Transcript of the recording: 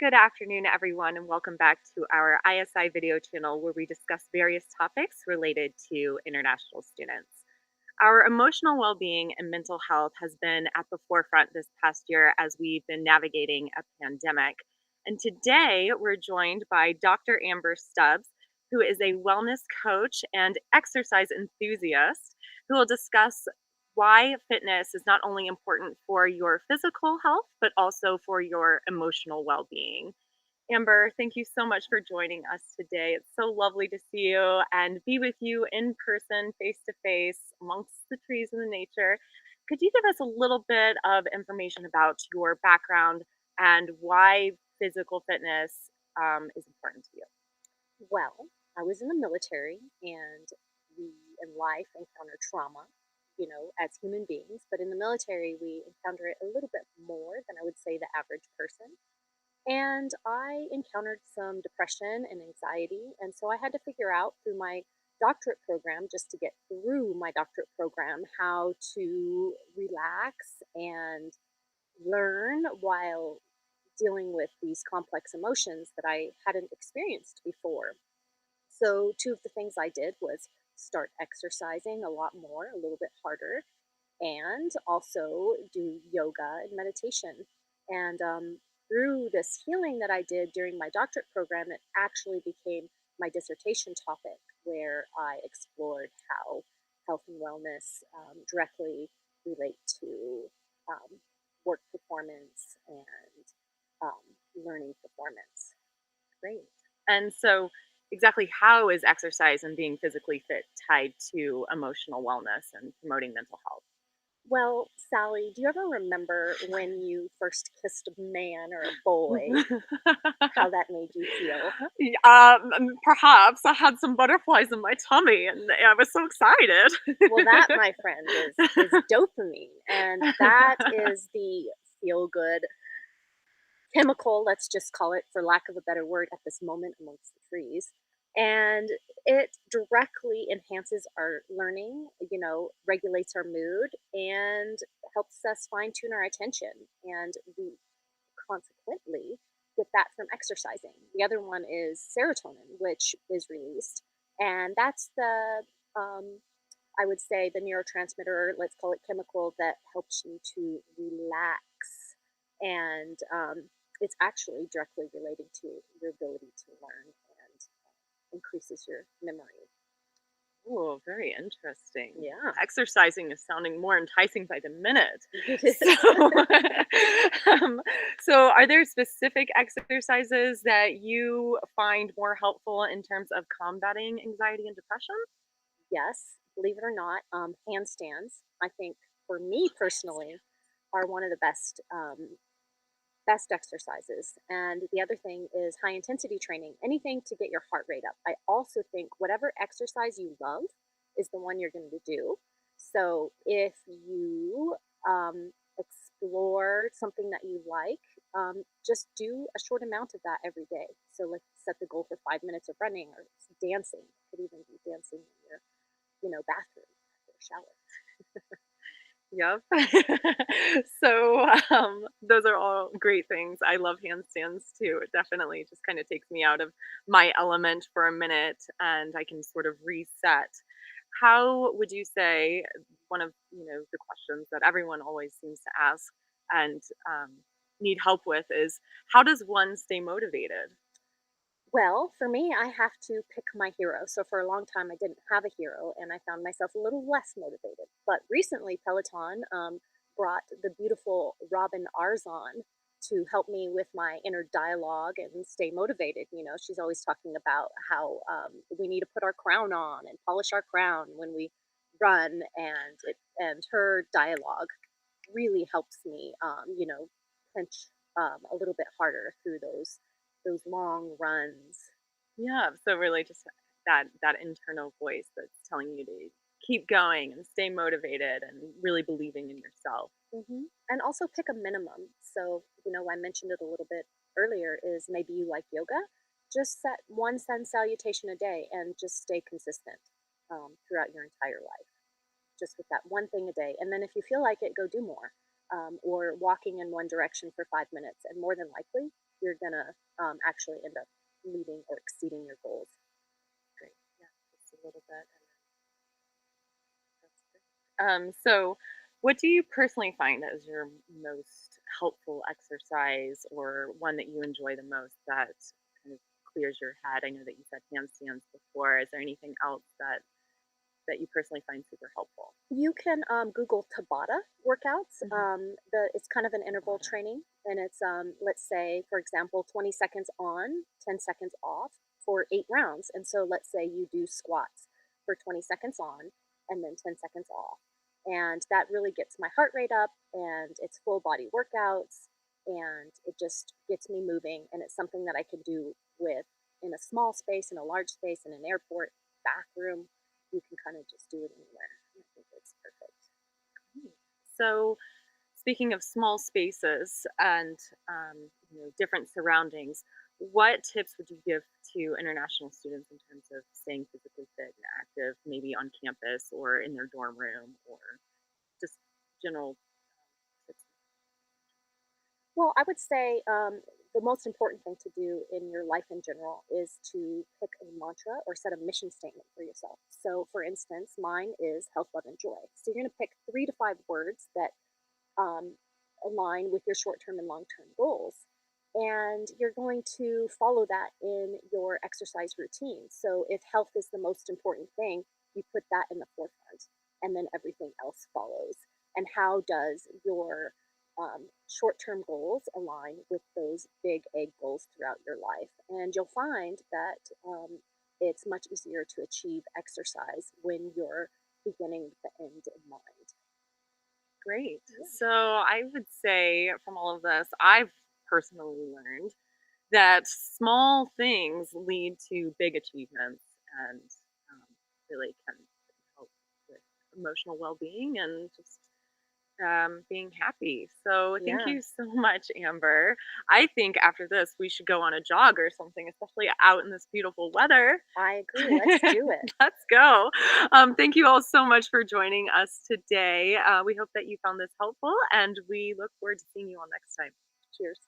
Good afternoon, everyone, and welcome back to our ISI video channel where we discuss various topics related to international students. Our emotional well being and mental health has been at the forefront this past year as we've been navigating a pandemic. And today we're joined by Dr. Amber Stubbs, who is a wellness coach and exercise enthusiast, who will discuss why fitness is not only important for your physical health, but also for your emotional well being. Amber, thank you so much for joining us today. It's so lovely to see you and be with you in person, face to face, amongst the trees and the nature. Could you give us a little bit of information about your background and why physical fitness is important to you? Well, I was in the military and we in life encounter trauma, as human beings, but in the military we encounter it a little bit more than I would say the average person. And I encountered some depression and anxiety, and so I had to figure out through my doctorate program, just to get through my doctorate program, how to relax and learn while dealing with these complex emotions that I hadn't experienced before. So, two of the things I did was start exercising a lot more, a little bit harder, and also do yoga and meditation. And through this healing that I did during my doctorate program, it actually became my dissertation topic, where I explored how health and wellness directly relate to um, work performance and learning performance. Great. And so, exactly how is exercise and being physically fit tied to emotional wellness and promoting mental health? Well, Sally, do you ever remember when you first kissed a man or a boy, how that made you feel? Perhaps I had some butterflies in my tummy and I was so excited. Well, that, my friend, is dopamine, and that is the feel good chemical, let's just call it for lack of a better word, at this moment amongst the trees. And it directly enhances our learning, regulates our mood and helps us fine tune our attention. And we consequently get that from exercising. The other one is serotonin, which is released. And that's um, I would say, the neurotransmitter, let's call it chemical, that helps you to relax. And it's actually directly related to your ability to learn and increases your memory. Oh, very interesting. Yeah, Exercising is sounding more enticing by the minute. it So, is. um, so are there specific exercises that you find more helpful in terms of combating anxiety and depression? Yes, believe it or not, handstands, I think, for me personally, are one of the best exercises. And the other thing is high intensity training, anything to get your heart rate up. I also think whatever exercise you love is the one you're going to do. So if you explore something that you like, just do a short amount of that every day. So let's set the goal for 5 minutes of running or dancing. It could even be dancing in your, bathroom or shower. Yep. So, those are all great things. I love handstands too. It definitely just kind of takes me out of my element for a minute and I can sort of reset. How would you say one of, the questions that everyone always seems to ask and need help with is how does one stay motivated? Well, for me, I have to pick my hero. So for a long time, I didn't have a hero, and I found myself a little less motivated. But recently, Peloton brought the beautiful Robin Arzon to help me with my inner dialogue and stay motivated. She's always talking about how we need to put our crown on and polish our crown when we run, and her dialogue really helps me, punch a little bit harder through those long runs. Yeah, so really just that internal voice that's telling you to keep going and stay motivated and really believing in yourself. And also pick a minimum. So, I mentioned it a little bit earlier, is maybe you like yoga. Just set one sun salutation a day and just stay consistent throughout your entire life, just with that one thing a day. And then if you feel like it, go do more. Or walking in one direction for 5 minutes. And more than likely, you're gonna actually end up meeting or exceeding your goals. Great. Yeah, just a little bit. And that's great. So what do you personally find as your most helpful exercise or one that you enjoy the most that kind of clears your head? I know that you said handstands before. Is there anything else that you personally find super helpful? You can Google Tabata workouts. Mhm. It's kind of an interval Tabata. training, and it's let's say, for example, 20 seconds on, 10 seconds off for 8 rounds. And so, let's say you do squats for 20 seconds on, and then 10 seconds off, and that really gets my heart rate up, and it's full body workouts, and it just gets me moving, and it's something that I can do with in a small space, in a large space, in an airport bathroom. You can kind of just do it anywhere. I think it's perfect. Hmm. So speaking of small spaces and different surroundings, what tips would you give to international students in terms of staying physically fit and active, maybe on campus or in their dorm room or just general tips? Well, I would say the most important thing to do in your life in general is to pick a mantra or set a mission statement for yourself. So, for instance, mine is health, love, and joy. So, you're going to pick 3 to 5 words that um, align with your short term and long term goals. And you're going to follow that in your exercise routine. So, if health is the most important thing, you put that in the forefront, and then everything else follows. And how does your short term goals align with those big egg goals throughout your life? And you'll find that it's much easier to achieve exercise when you're beginning with the end in mind. Great. Yeah. So I would say from all of this, I've personally learned that small things lead to big achievements and um, really can help with emotional well-being and just being happy. So thank Yeah, you so much, Amber. I think after this we should go on a jog or something, especially out in this beautiful weather. I agree. Let's do it. Let's go. Thank you all so much for joining us today. We hope that you found this helpful, and we look forward to seeing you all next time. Cheers.